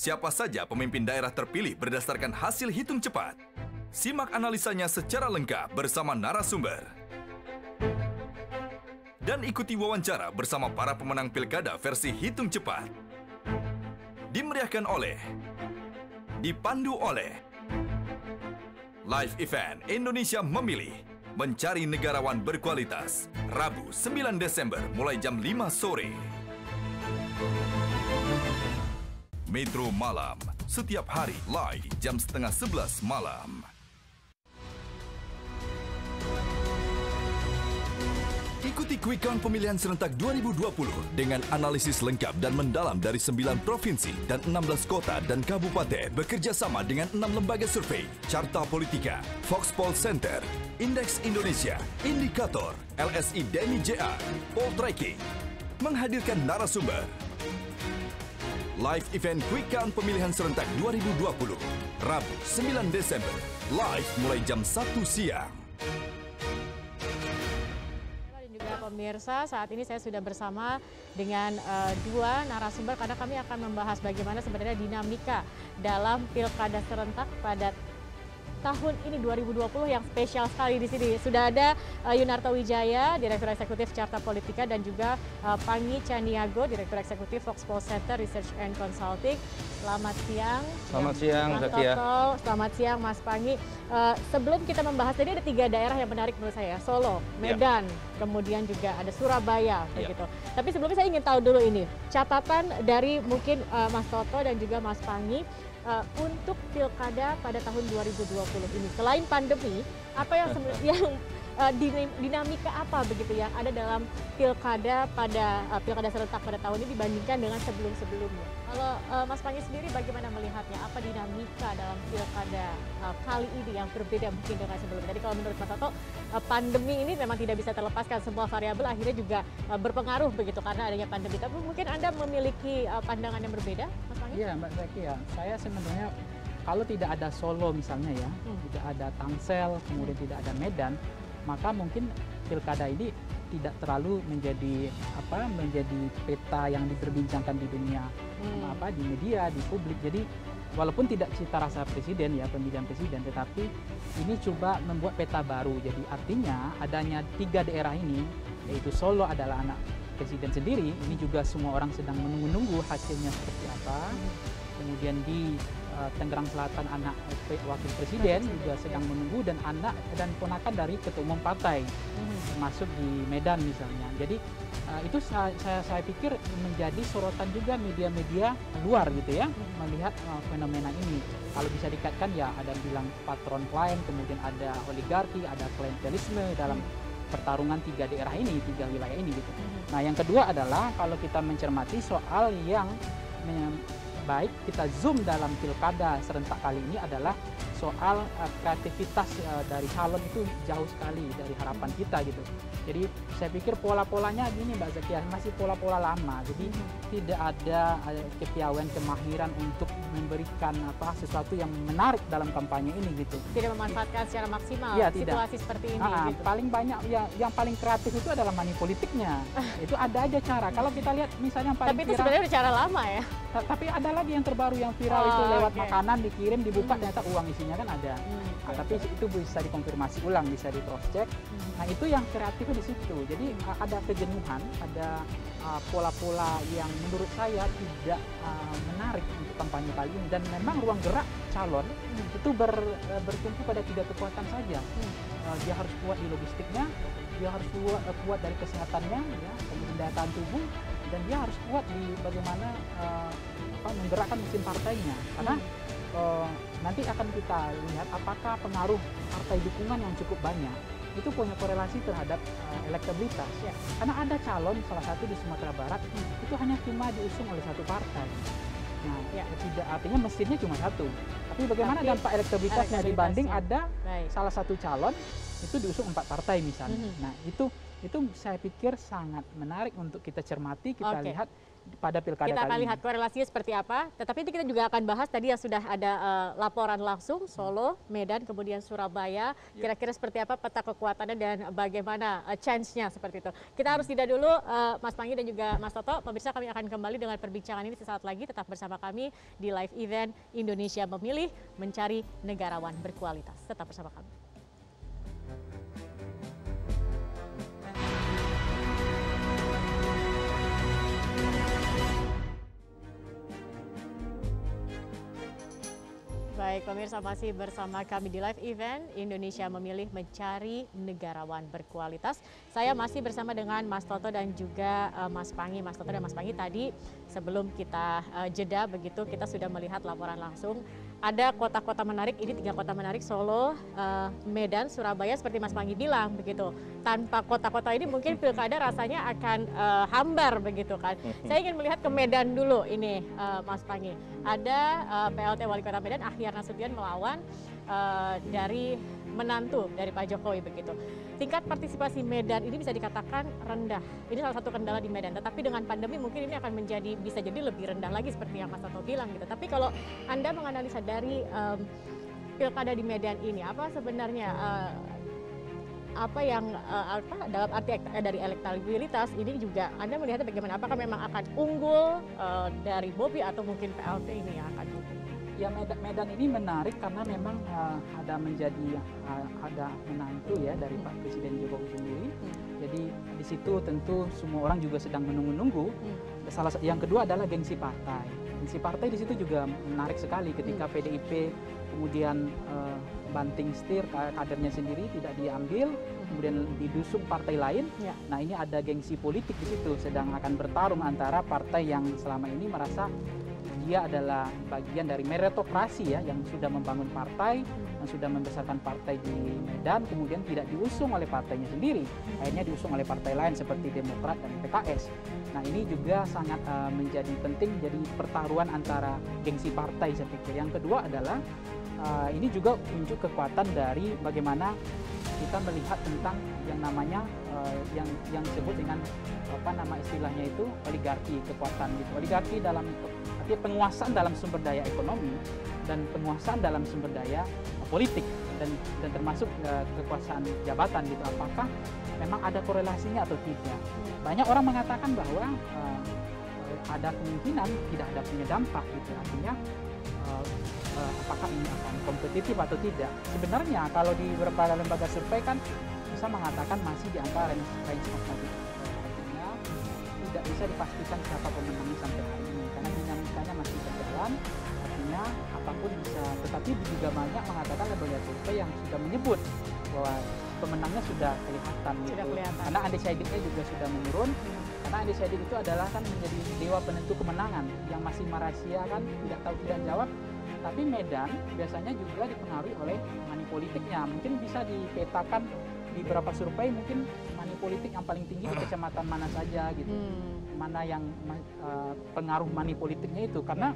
siapa saja pemimpin daerah terpilih berdasarkan hasil hitung cepat. Simak analisanya secara lengkap bersama narasumber. Dan ikuti wawancara bersama para pemenang pilkada versi hitung cepat. Dimeriahkan oleh, dipandu oleh Live Event Indonesia Memilih, mencari negarawan berkualitas. Rabu 9 Desember mulai jam 5 sore. Metro Malam, setiap hari live jam setengah 11 malam. Ikuti Quick Count pemilihan serentak 2020 dengan analisis lengkap dan mendalam dari 9 provinsi dan 16 kota dan kabupaten bekerja sama dengan 6 lembaga survei, Carta Politika, Foxpol Center, Indeks Indonesia, Indikator, LSI Deni JA, Poltreking, menghadirkan narasumber. Live event Quick Count pemilihan serentak 2020, Rabu 9 Desember, live mulai jam 1 siang. Dan juga pemirsa, saat ini saya sudah bersama dengan dua narasumber karena kami akan membahas bagaimana sebenarnya dinamika dalam pilkada serentak pada tahun ini 2020 yang spesial sekali di sini. Sudah ada Yunarto Wijaya, Direktur Eksekutif Carta Politika, dan juga Pangi Caniago, Direktur Eksekutif Foxpol Center Research and Consulting. Selamat siang. Selamat siang, Mas Zakia. Toto. Selamat siang, Mas Pangi. Sebelum kita membahas, tadi ada 3 daerah yang menarik menurut saya. Solo, Medan, kemudian juga ada Surabaya. Begitu. Tapi sebelumnya saya ingin tahu dulu ini, catatan dari mungkin Mas Toto dan juga Mas Pangi, untuk pilkada pada tahun 2020 ini, selain pandemi, apa yang dinamika apa begitu yang ada dalam pilkada pilkada serentak pada tahun ini dibandingkan dengan sebelum-sebelumnya? Kalau Mas Pangi sendiri bagaimana melihatnya? Apa dinamika dalam pilkada kali ini yang berbeda mungkin dengan sebelumnya? Jadi kalau menurut Mas Toto, pandemi ini memang tidak bisa terlepaskan, semua variabel akhirnya juga berpengaruh begitu karena adanya pandemi. Tapi mungkin Anda memiliki pandangan yang berbeda, Mas Pangi? Iya, Mbak Zakia. Saya sebenarnya kalau tidak ada Solo misalnya ya, tidak ada Tangsel, kemudian tidak ada Medan, maka mungkin pilkada ini tidak terlalu menjadi peta yang diperbincangkan di dunia di media, di publik. Jadi walaupun tidak cita rasa presiden ya, pemilihan presiden, tetapi ini coba membuat peta baru. Jadi artinya adanya 3 daerah ini, yaitu Solo adalah anak presiden sendiri, ini juga semua orang sedang menunggu hasilnya seperti apa. Kemudian di Tangerang Selatan anak wakil presiden juga sedang menunggu, dan anak dan ponakan dari ketua umum partai masuk di Medan misalnya. Jadi itu saya pikir menjadi sorotan juga media-media luar gitu ya, melihat fenomena ini. Kalau bisa dikaitkan ya ada yang bilang patron klien, kemudian ada oligarki, ada klientelisme dalam pertarungan 3 daerah ini, 3 wilayah ini gitu. Nah yang kedua adalah kalau kita mencermati soal yang baik kita zoom dalam pilkada serentak kali ini adalah soal kreativitas dari calon itu jauh sekali dari harapan kita gitu. Jadi saya pikir pola-polanya gini Mbak Zakia, masih pola-pola lama. Jadi tidak ada kepiawaian, kemahiran untuk memberikan sesuatu yang menarik dalam kampanye ini gitu. Tidak memanfaatkan secara maksimal situasi seperti ini. Gitu. Paling banyak yang paling kreatif itu adalah money politiknya. Itu ada aja cara. Kalau kita lihat misalnya yang paling tapi itu sebenarnya udah cara lama ya. Tapi ada lagi yang terbaru yang viral itu lewat makanan dikirim, dibuka ternyata uang isinya kan ada. Tapi itu bisa dikonfirmasi ulang, bisa di cross check. Nah itu yang kreatif di situ. Jadi ada kejenuhan, ada pola-pola yang menurut saya tidak menarik untuk kampanye kali ini, dan memang ruang gerak calon itu bertumpu pada 3 kekuatan saja. Dia harus kuat di logistiknya, dia harus kuat dari kesehatannya, ya, kemudian daya tahan tubuh, dan dia harus kuat di bagaimana menggerakkan mesin partainya. Karena nanti akan kita lihat apakah pengaruh partai dukungan yang cukup banyak itu punya korelasi terhadap elektabilitas. Ya. Karena ada calon, salah satu di Sumatera Barat, itu hanya cuma diusung oleh 1 partai. Nah, tidak artinya mesinnya cuma 1. Tapi bagaimana dampak elektabilitasnya dibanding ada salah satu calon itu diusung 4 partai misalnya. Nah, itu saya pikir sangat menarik untuk kita cermati, kita lihat pada pilkada Kita kali akan ini. lihat korelasinya seperti apa. Tetapi nanti kita juga akan bahas tadi yang sudah ada laporan langsung Solo, Medan, kemudian Surabaya. Kira-kira seperti apa peta kekuatannya dan bagaimana chance-nya seperti itu. Kita harus jeda dulu Mas Panggi dan juga Mas Toto. Pemirsa, kami akan kembali dengan perbincangan ini sesaat lagi. Tetap bersama kami di live event Indonesia Memilih Mencari Negarawan Berkualitas. Tetap bersama kami. Baik, pemirsa, masih bersama kami di live event Indonesia Memilih Mencari Negarawan Berkualitas. Saya masih bersama dengan Mas Toto dan juga Mas Panggi. Mas Toto dan Mas Panggi, tadi sebelum kita jeda begitu, kita sudah melihat laporan langsung. Ada kota-kota menarik, ini 3 kota menarik, Solo, Medan, Surabaya, seperti Mas Panggi bilang begitu. Tanpa kota-kota ini mungkin pilkada rasanya akan hambar begitu kan. Saya ingin melihat ke Medan dulu ini, Mas Panggi. Ada PLT Wali Kota Medan, Ahyar Nasution, melawan dari menantu dari Pak Jokowi begitu. Tingkat partisipasi Medan ini bisa dikatakan rendah. Ini salah satu kendala di Medan. Tetapi dengan pandemi mungkin ini akan bisa jadi lebih rendah lagi seperti yang Mas Toto bilang gitu. Tapi kalau Anda menganalisa dari pilkada di Medan ini, apa sebenarnya apa yang dalam arti dari elektabilitas ini juga Anda melihatnya bagaimana? Apakah memang akan unggul dari Bobi atau mungkin PLT ini yang akan unggul? Ya, Medan ini menarik karena memang ada menantu ya dari Pak Presiden Jokowi sendiri. Jadi di situ tentu semua orang juga sedang menunggu-nunggu. Yang kedua adalah gengsi partai. Gengsi partai di situ juga menarik sekali ketika PDIP kemudian banting setir, kadernya sendiri tidak diambil, kemudian didusung partai lain. Ya. Nah, ini ada gengsi politik di situ, sedang akan bertarung antara partai yang selama ini merasa dia adalah bagian dari meritokrasi ya, yang sudah membangun partai, yang sudah membesarkan partai di Medan, kemudian tidak diusung oleh partainya sendiri, akhirnya diusung oleh partai lain seperti Demokrat dan PKS. Nah, ini juga sangat menjadi penting, jadi pertaruhan antara gengsi partai saya pikir. Yang kedua adalah ini juga unjuk kekuatan dari bagaimana kita melihat tentang yang namanya yang disebut dengan apa nama istilahnya itu oligarki kekuatan gitu. Oligarki dalam penguasaan dalam sumber daya ekonomi dan penguasaan dalam sumber daya politik dan termasuk kekuasaan jabatan gitu. Apakah memang ada korelasinya atau tidak? Banyak orang mengatakan bahwa ada kemungkinan tidak ada punya dampak gitu. Artinya apakah ini akan kompetitif atau tidak? Sebenarnya kalau di beberapa lembaga survei kan bisa mengatakan masih di angka range kompetitif. Artinya tidak bisa dipastikan siapa pemenangnya sampai hari ini karena dinamikanya masih berjalan. Artinya apapun bisa. Tetapi juga banyak mengatakan lembaga survei yang sudah menyebut bahwa pemenangnya sudah kelihatan. Sudah gitu. Kelihatan. Karena undecided-nya juga sudah menurun. Karena undecided itu adalah kan menjadi dewa penentu kemenangan yang masih rahasia kan, tidak tahu tidak jawab. Tapi Medan biasanya juga dipengaruhi oleh money politiknya. Mungkin bisa dipetakan di beberapa survei mungkin money politik yang paling tinggi di kecamatan mana saja gitu. Mana yang pengaruh money politiknya itu. Karena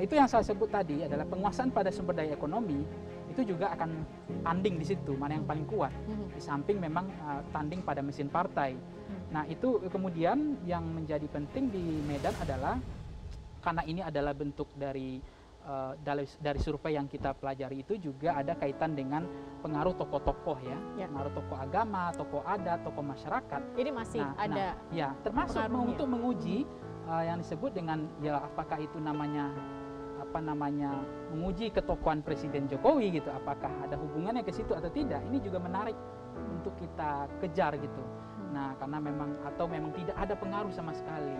itu yang saya sebut tadi adalah penguasaan pada sumber daya ekonomi itu juga akan tanding di situ mana yang paling kuat. Di samping memang tanding pada mesin partai. Nah, itu kemudian yang menjadi penting di Medan adalah karena ini adalah bentuk dari survei yang kita pelajari itu juga ada kaitan dengan pengaruh tokoh-tokoh ya, pengaruh tokoh agama, tokoh adat, tokoh masyarakat. Ini masih ada. Ya, termasuk untuk menguji yang disebut dengan ya apakah itu namanya menguji ketokohan Presiden Jokowi gitu, apakah ada hubungannya ke situ atau tidak. Ini juga menarik untuk kita kejar gitu. Nah, karena memang tidak ada pengaruh sama sekali.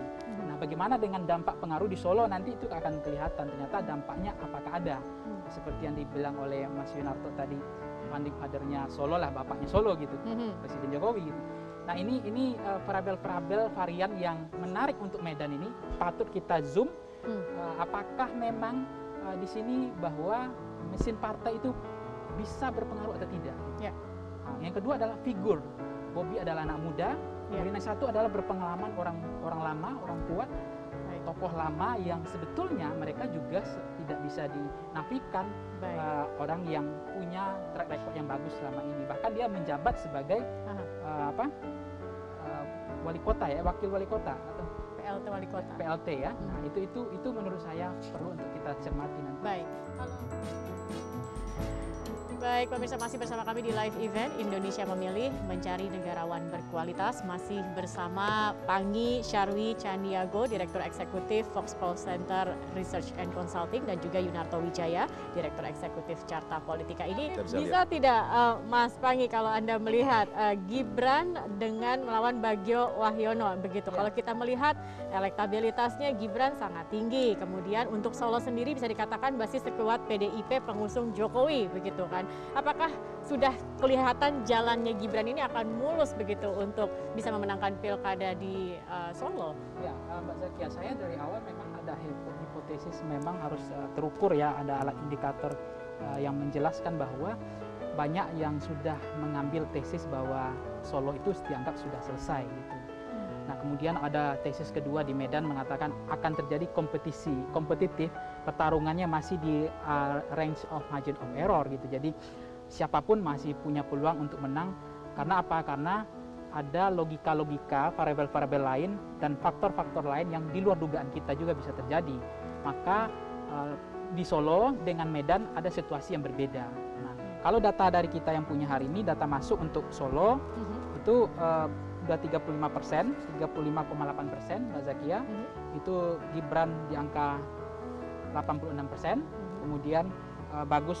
Nah, bagaimana dengan dampak pengaruh di Solo nanti itu akan kelihatan ternyata dampaknya apakah ada. Seperti yang dibilang oleh Mas Yunarto tadi, founding father-nya Solo lah, bapaknya Solo gitu, Presiden Jokowi gitu. Nah, ini parabel-parabel varian yang menarik untuk Medan ini patut kita zoom. Apakah memang di sini bahwa mesin partai itu bisa berpengaruh atau tidak? Ya. Nah, yang kedua adalah figur. Bobi adalah anak muda, kemudian yang satu adalah berpengalaman orang lama, orang kuat, tokoh lama yang sebetulnya mereka juga tidak bisa dinafikan orang yang punya track record yang bagus selama ini. Bahkan dia menjabat sebagai wali kota ya, wakil wali kota atau PLT wali kota. PLT ya. Nah, itu menurut saya perlu untuk kita cermati nanti. Baik. Baik, pemirsa, masih bersama kami di live event Indonesia Memilih Mencari Negarawan Berkualitas. Masih bersama Panggi Syarwi Candiago, Direktur Eksekutif Foxpol Center Research and Consulting, dan juga Yunarto Wijaya, Direktur Eksekutif Carta Politika. Ini bisa tidak, Mas Panggi, kalau Anda melihat Gibran dengan melawan Bagio Wahyono, begitu. Kalau kita melihat elektabilitasnya Gibran sangat tinggi. Kemudian untuk Solo sendiri bisa dikatakan basis sekuat PDIP pengusung Jokowi, begitu kan. Apakah sudah kelihatan jalannya Gibran ini akan mulus begitu untuk bisa memenangkan pilkada di Solo? Ya, Mbak Zakia, saya dari awal memang ada hipotesis memang harus terukur ya, ada alat indikator yang menjelaskan bahwa banyak yang sudah mengambil tesis bahwa Solo itu dianggap sudah selesai gitu. Nah, kemudian ada tesis kedua di Medan mengatakan akan terjadi kompetitif, pertarungannya masih di range of margin of error gitu. Jadi siapapun masih punya peluang untuk menang. Karena apa? Karena ada logika-logika, variabel-variabel lain dan faktor-faktor lain yang di luar dugaan kita juga bisa terjadi. Maka di Solo dengan Medan ada situasi yang berbeda. Nah, kalau data dari kita yang punya hari ini, data masuk untuk Solo itu sudah 35%, 35,8% Mbak Zakia. Itu Gibran di angka 86%, kemudian Bagus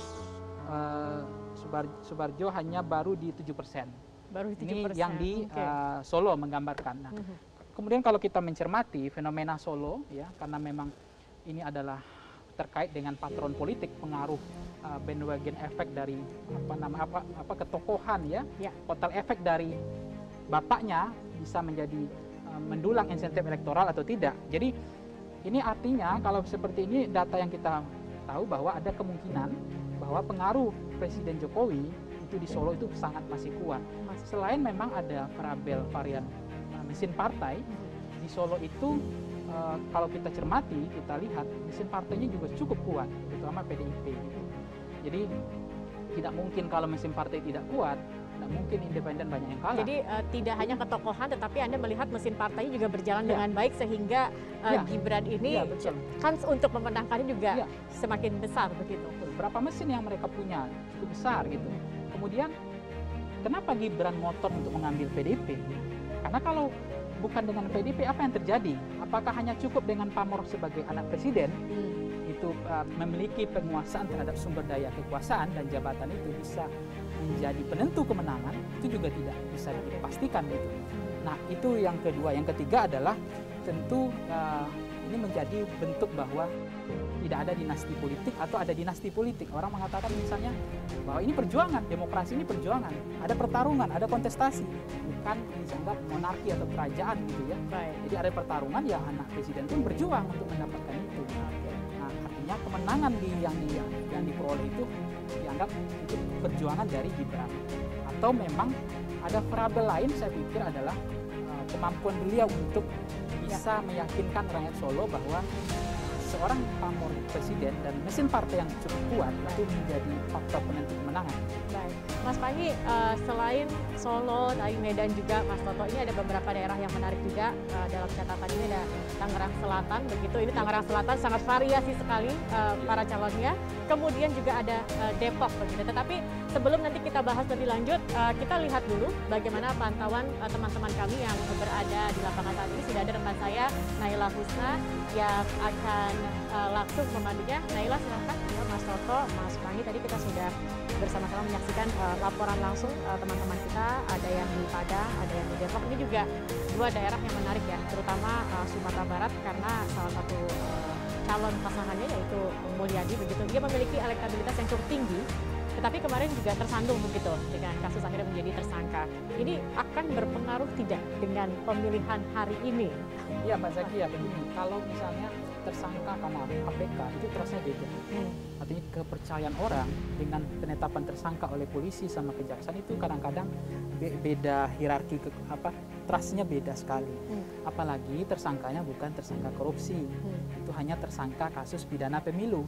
Subarjo hanya baru di 7%. Baru 7%. Ini yang di Solo menggambarkan. Nah, kemudian kalau kita mencermati fenomena Solo ya, karena memang ini adalah terkait dengan patron politik, pengaruh bandwagon efek dari ketokohan ya, kotel efek dari bapaknya bisa menjadi mendulang insentif elektoral atau tidak. Jadi ini artinya kalau seperti ini data yang kita tahu bahwa ada kemungkinan bahwa pengaruh Presiden Jokowi itu di Solo itu sangat masih kuat. Selain memang ada varian mesin partai di Solo itu kalau kita cermati, kita lihat mesin partainya juga cukup kuat, terutama PDIP. Jadi tidak mungkin kalau mesin partai tidak kuat, tidak mungkin independen banyak yang kalah. Jadi tidak hanya ketokohan, tetapi Anda melihat mesin partainya juga berjalan dengan baik sehingga Gibran ini kans untuk memenangkannya juga semakin besar begitu. Berapa mesin yang mereka punya cukup besar gitu. Kemudian kenapa Gibran ngotot untuk mengambil PDIP? Karena kalau bukan dengan PDIP, apa yang terjadi? Apakah hanya cukup dengan pamor sebagai anak presiden? Itu memiliki penguasaan terhadap sumber daya kekuasaan dan jabatan itu bisa menjadi penentu kemenangan, itu juga tidak bisa dipastikan gitu. Nah, itu yang kedua. Yang ketiga adalah tentu ini menjadi bentuk bahwa tidak ada dinasti politik atau ada dinasti politik. Orang mengatakan misalnya bahwa ini perjuangan, demokrasi ini perjuangan, ada pertarungan, ada kontestasi, bukan dianggap monarki atau kerajaan gitu ya. Jadi ada pertarungan, ya anak presiden pun berjuang untuk mendapatkan itu. Nah, artinya kemenangan yang diperoleh itu dianggap itu perjuangan dari Gibran. Atau memang ada variabel lain, saya pikir adalah kemampuan beliau untuk bisa meyakinkan rakyat Solo bahwa seorang pamor presiden dan mesin partai yang cukup kuat itu menjadi faktor penentu kemenangan. Baik, Mas Panggi, selain Solo, dari Medan juga, Mas Toto, ini ada beberapa daerah yang menarik juga dalam catatan ini. Ada Tangerang Selatan, begitu. Ini Tangerang Selatan sangat variasi sekali para calonnya. Kemudian juga ada Depok, begitu. Tetapi sebelum nanti kita bahas lebih lanjut, kita lihat dulu bagaimana pantauan teman-teman kami yang berada di lapangan saat ini. Sudah ada rekan saya, Naila Husna, yang akan langsung memandunya. Naila, silakan. Ya, Mas Toto, Mas Panggi, tadi kita sudah bersama-sama menyaksikan laporan langsung teman-teman kita, ada yang di Padang, ada yang di Depok. Ini juga dua daerah yang menarik ya, terutama Sumatera Barat, karena salah satu calon pasangannya yaitu Mulyadi, begitu. Dia memiliki elektabilitas yang cukup tinggi, tetapi kemarin juga tersandung begitu dengan kasus akhirnya menjadi tersangka. Ini akan berpengaruh tidak dengan pemilihan hari ini? Ya, Mbak Zakia, begini, kalau misalnya tersangka karena KPK itu terasa beda. Artinya kepercayaan orang dengan penetapan tersangka oleh polisi sama kejaksaan itu kadang-kadang beda hierarki, trustnya beda sekali. Apalagi tersangkanya bukan tersangka korupsi, itu hanya tersangka kasus pidana pemilu.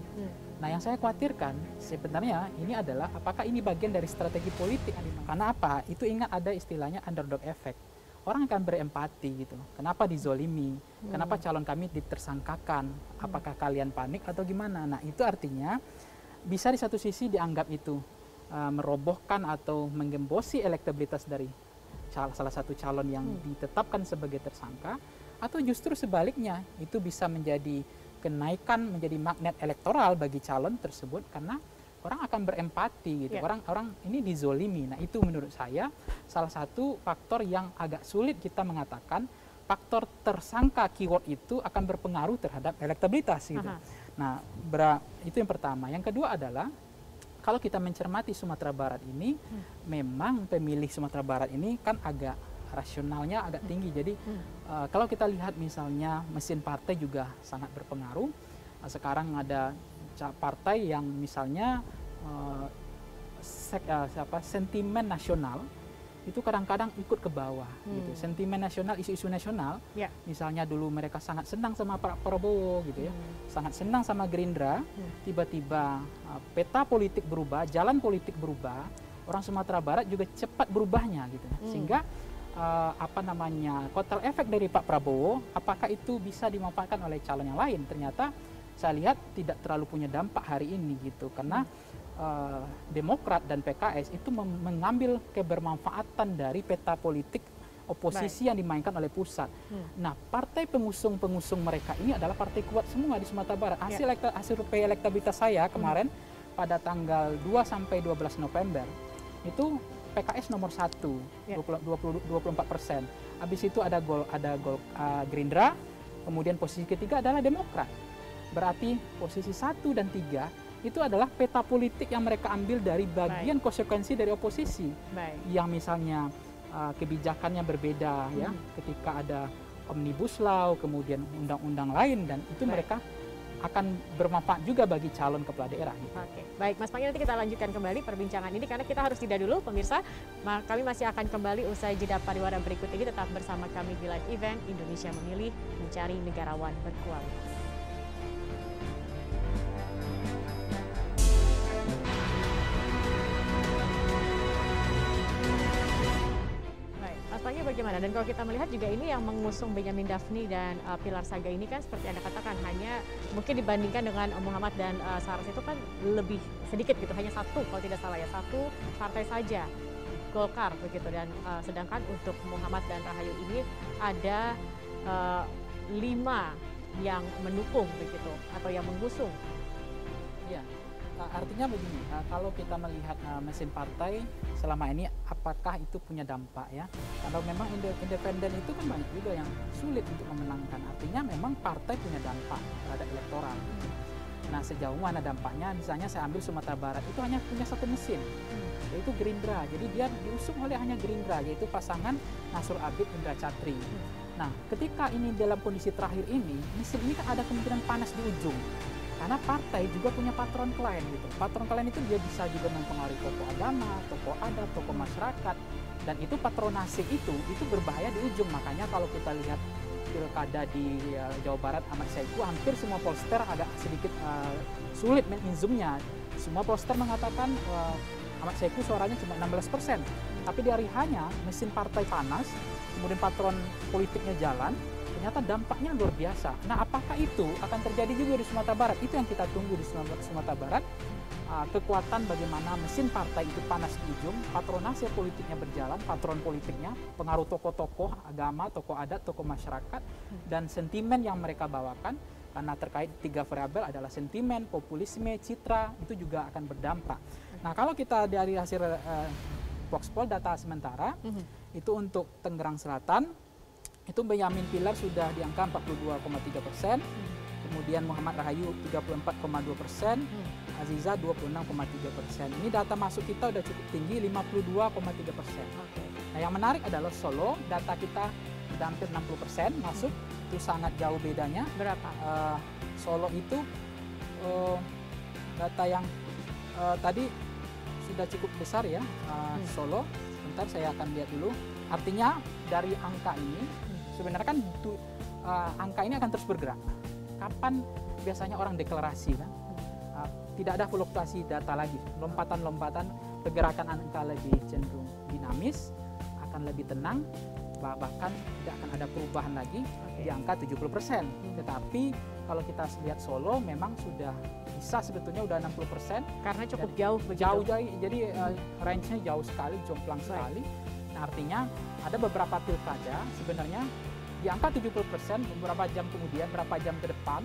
Nah, yang saya khawatirkan sebenarnya ini adalah apakah ini bagian dari strategi politik? Karena apa? Itu ingat ada istilahnya underdog effect. orang akan berempati gitu. Kenapa dizolimi? Kenapa calon kami ditersangkakan? Apakah kalian panik atau gimana? Nah, itu artinya bisa di satu sisi dianggap itu merobohkan atau menggembosi elektabilitas dari salah satu calon yang ditetapkan sebagai tersangka, atau justru sebaliknya itu bisa menjadi kenaikan, menjadi magnet elektoral bagi calon tersebut karena orang akan berempati gitu. Orang ini dizolimi. Nah, itu menurut saya salah satu faktor yang agak sulit kita mengatakan faktor tersangka keyword itu akan berpengaruh terhadap elektabilitas gitu. Nah, itu yang pertama. Yang kedua adalah kalau kita mencermati Sumatera Barat ini, memang pemilih Sumatera Barat ini kan agak rasionalnya agak tinggi. Jadi kalau kita lihat misalnya mesin partai juga sangat berpengaruh. Sekarang ada partai yang misalnya sentimen nasional itu kadang-kadang ikut ke bawah gitu. Sentimen nasional, isu-isu nasional, misalnya dulu mereka sangat senang sama Pak Prabowo gitu ya, sangat senang sama Gerindra, tiba-tiba peta politik berubah, jalan politik berubah, orang Sumatera Barat juga cepat berubahnya gitu, sehingga kotel efek dari Pak Prabowo, apakah itu bisa dimanfaatkan oleh calon yang lain? Ternyata saya lihat tidak terlalu punya dampak hari ini gitu, karena Demokrat dan PKS itu mengambil kebermanfaatan dari peta politik oposisi yang dimainkan oleh pusat. Nah, partai pengusung mereka ini adalah partai kuat semua di Sumatera Barat. Hasil survei elektabilitas saya kemarin pada tanggal 2 sampai 12 November itu PKS nomor 1, 24%. Habis itu ada Gerindra, kemudian posisi ketiga adalah Demokrat. Berarti posisi 1 dan 3 itu adalah peta politik yang mereka ambil dari bagian konsekuensi dari oposisi. Yang misalnya kebijakannya berbeda ya, ketika ada Omnibus Law, kemudian undang-undang lain, dan itu mereka akan bermanfaat juga bagi calon kepala daerah. Gitu. Oke, baik Mas Pangi, nanti kita lanjutkan kembali perbincangan ini karena kita harus jeda dulu pemirsa. Kami masih akan kembali usai jeda pariwara berikut ini, tetap bersama kami di live event Indonesia Memilih Mencari Negarawan Berkualitas. Bagaimana? Dan kalau kita melihat juga ini yang mengusung Benyamin Daphni dan Pilar Saga ini kan seperti Anda katakan hanya mungkin dibandingkan dengan Muhammad dan Saras itu kan lebih sedikit gitu, hanya satu kalau tidak salah ya, satu partai saja, Golkar begitu, dan sedangkan untuk Muhammad dan Rahayu ini ada 5 yang mendukung begitu atau yang mengusung. Ya. Artinya begini, kalau kita melihat mesin partai selama ini apakah itu punya dampak ya? Kalau memang independen itu kan banyak juga yang sulit untuk memenangkan. Artinya memang partai punya dampak terhadap elektoral. Nah, sejauh mana dampaknya? Misalnya saya ambil Sumatera Barat itu hanya punya satu mesin, yaitu Gerindra. Jadi dia diusung oleh hanya Gerindra, yaitu pasangan Nasrul Abid Indra Catri. Nah, ketika ini dalam kondisi terakhir ini, mesin ini kan ada kemungkinan panas di ujung. Karena partai juga punya patron klien gitu. Patron klien itu dia bisa juga mempengaruhi tokoh agama, tokoh adat, tokoh masyarakat. Dan itu patronase itu berbahaya di ujung. Makanya kalau kita lihat pilkada di Jawa Barat Ahmad Saiku, hampir semua pollster agak sedikit sulit menginzoomnya. Semua pollster mengatakan Ahmad Saiku suaranya cuma 16%. Tapi dari hanya mesin partai panas, kemudian patron politiknya jalan, ternyata dampaknya luar biasa. Nah, apakah itu akan terjadi juga di Sumatera Barat? Itu yang kita tunggu di Sumatera Barat. Kekuatan bagaimana mesin partai itu panas di ujung, patronase politiknya berjalan, patron politiknya, pengaruh tokoh-tokoh agama, tokoh adat, tokoh masyarakat, dan sentimen yang mereka bawakan. Karena terkait 3 variabel adalah sentimen, populisme, citra, itu juga akan berdampak. Nah, kalau kita dari hasil Voxpol data sementara, itu untuk Tangerang Selatan, itu Benyamin Pilar sudah di angka 42,3%, kemudian Muhammad Rahayu 34,2%, Aziza 26,3%. Ini data masuk kita sudah cukup tinggi, 52,3%. Nah, yang menarik adalah Solo, data kita sudah hampir 60% masuk, itu sangat jauh bedanya. Berapa? Solo itu data yang tadi sudah cukup besar ya, Solo. Sebentar saya akan lihat dulu. Artinya dari angka ini, sebenarnya kan angka ini akan terus bergerak. Kapan biasanya orang deklarasi kan? Tidak ada fluktuasi data lagi. Lompatan-lompatan, pergerakan angka lebih cenderung dinamis, akan lebih tenang. bahkan tidak akan ada perubahan lagi di angka 70%. Tetapi kalau kita lihat Solo memang sudah bisa sebetulnya udah 60%. Karena cukup jauh begitu. Jauh, jadi range-nya jauh sekali, jomplang sekali. Nah, artinya ada beberapa pilkada sebenarnya di angka 70%, beberapa jam kemudian, berapa jam ke depan,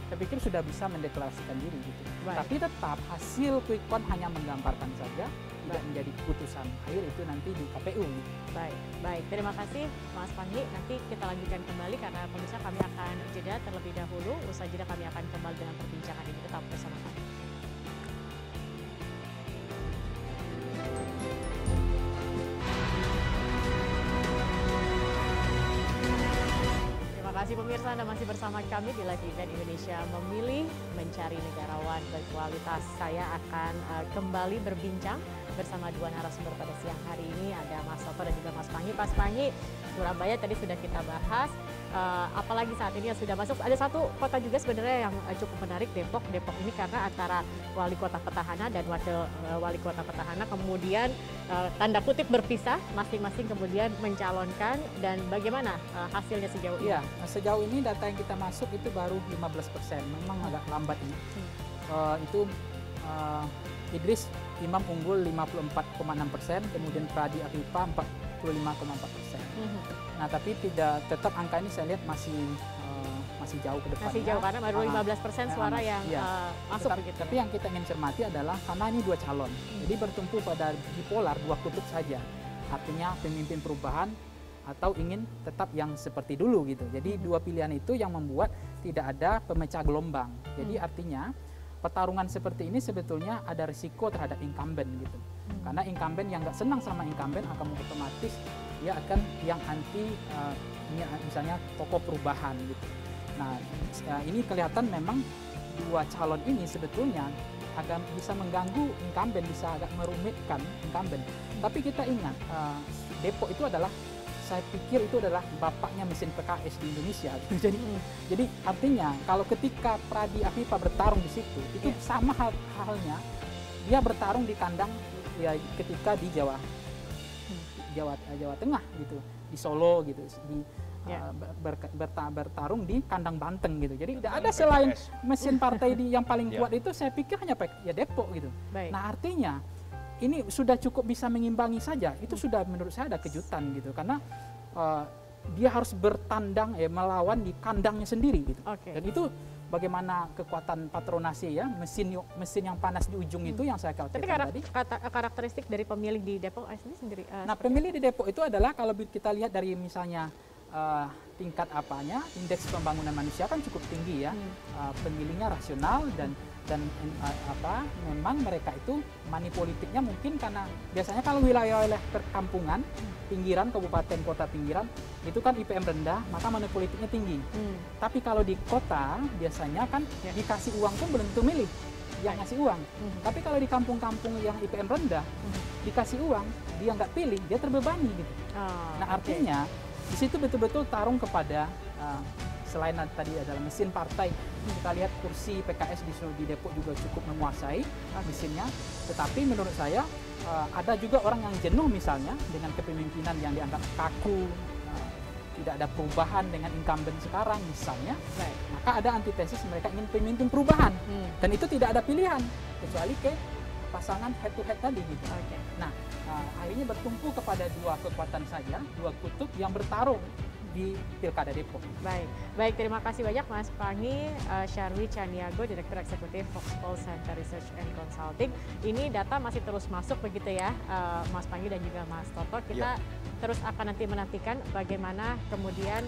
saya pikir sudah bisa mendeklarasikan diri gitu. Tapi tetap hasil quick count hanya menggambarkan saja, tidak menjadi keputusan akhir itu nanti di KPU. Gitu. Baik. Terima kasih Mas Panggi. Nanti kita lanjutkan kembali karena pemirsa kami akan jeda terlebih dahulu. Usai jeda kami akan kembali dengan perbincangan ini. Tetap bersama kami. Terima kasih pemirsa, Anda masih bersama kami di Live Event Indonesia Memilih Mencari Negarawan Berkualitas. Saya akan kembali berbincang bersama dua narasumber pada siang hari ini. Ada Mas Toto dan juga Mas Panggi. Mas Panggi, Surabaya tadi sudah kita bahas. Apalagi saat ini yang sudah masuk. Ada satu kota juga sebenarnya yang cukup menarik, Depok. Depok ini karena antara wali kota petahana dan wakil wali kota petahana kemudian tanda kutip berpisah, masing-masing kemudian mencalonkan. Dan bagaimana hasilnya sejauh ini? Iya, sejauh ini data yang kita masuk itu baru 15%. Memang agak lambat ini. Itu Idris Imam unggul 54,6%, kemudian Pradi Afifa 45,4%. Nah, tapi tetap angka ini saya lihat masih jauh ke depan. Masih jauh karena baru 15% suara yang masuk begitu. Tapi yang kita ingin cermati adalah karena ini dua calon, jadi bertumpu pada bipolar, dua kutub saja. Artinya pemimpin perubahan atau ingin tetap yang seperti dulu gitu. Jadi dua pilihan itu yang membuat tidak ada pemecah gelombang. Jadi artinya pertarungan seperti ini sebetulnya ada risiko terhadap incumbent gitu. Karena incumbent yang nggak senang sama incumbent akan otomatis dia akan yang anti misalnya tokoh perubahan gitu. Nah, ini kelihatan memang dua calon ini sebetulnya agak bisa mengganggu incumbent, bisa agak merumitkan incumbent. Tapi kita ingat Depok itu adalah, saya pikir itu adalah bapaknya mesin PKS di Indonesia. Jadi artinya kalau ketika Pradi Afifa bertarung di situ, itu sama halnya dia bertarung di kandang ya ketika di Jawa Tengah gitu, di Solo gitu, bertarung di kandang Banten gitu. Jadi tidak ada selain mesin partai yang paling kuat itu, saya pikir hanya Depok gitu. Nah, artinya ini sudah cukup bisa mengimbangi saja, itu sudah menurut saya ada kejutan gitu, karena dia harus bertandang melawan di kandangnya sendiri gitu. Dan itu bagaimana kekuatan patronasi ya, mesin yang panas di ujung itu yang saya khawatirkan tadi. Tapi karakteristik dari pemilih di Depok sendiri. Nah, pemilih di Depok itu adalah kalau kita lihat dari misalnya tingkat indeks pembangunan manusia kan cukup tinggi ya, pemilihnya rasional dan memang mereka itu money politiknya mungkin karena biasanya kalau wilayah-wilayah perkampungan, pinggiran, kabupaten, kota pinggiran itu kan IPM rendah, maka money politiknya tinggi. Tapi kalau di kota biasanya kan dikasih uang pun belum tentu milih yang ngasih uang. Tapi kalau di kampung-kampung yang IPM rendah dikasih uang, dia nggak pilih, dia terbebani gitu. Nah, artinya di situ betul-betul tarung kepada selain tadi adalah mesin partai, kita lihat kursi PKS di Depok juga cukup menguasai mesinnya. Tetapi menurut saya ada juga orang yang jenuh misalnya dengan kepemimpinan yang dianggap kaku, tidak ada perubahan dengan incumbent sekarang misalnya. Maka ada antitesis mereka ingin pemimpin perubahan, dan itu tidak ada pilihan kecuali ke pasangan head to head tadi gitu. Nah, akhirnya bertumpu kepada dua kekuatan saja, dua kutub yang bertarung di Pilkada Depok. Baik, terima kasih banyak Mas Panggi Syarwi Caniago, Direktur Eksekutif Foxpol Center Research and Consulting. Ini data masih terus masuk begitu ya, Mas Panggi dan juga Mas Toto. Kita terus akan nanti menantikan bagaimana kemudian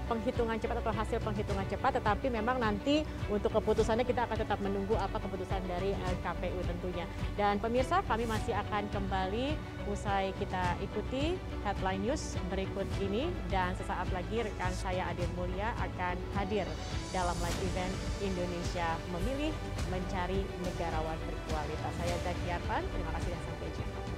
penghitungan cepat atau hasil penghitungan cepat, tetapi memang nanti untuk keputusannya kita akan tetap menunggu apa keputusan dari KPU tentunya. Dan pemirsa, kami masih akan kembali usai kita ikuti headline news berikut ini, dan sesaat lagi rekan saya Adin Mulia akan hadir dalam live event Indonesia Memilih Mencari Negarawan Berkualitas. Saya Zaki Arfan, terima kasih dan sampai jumpa.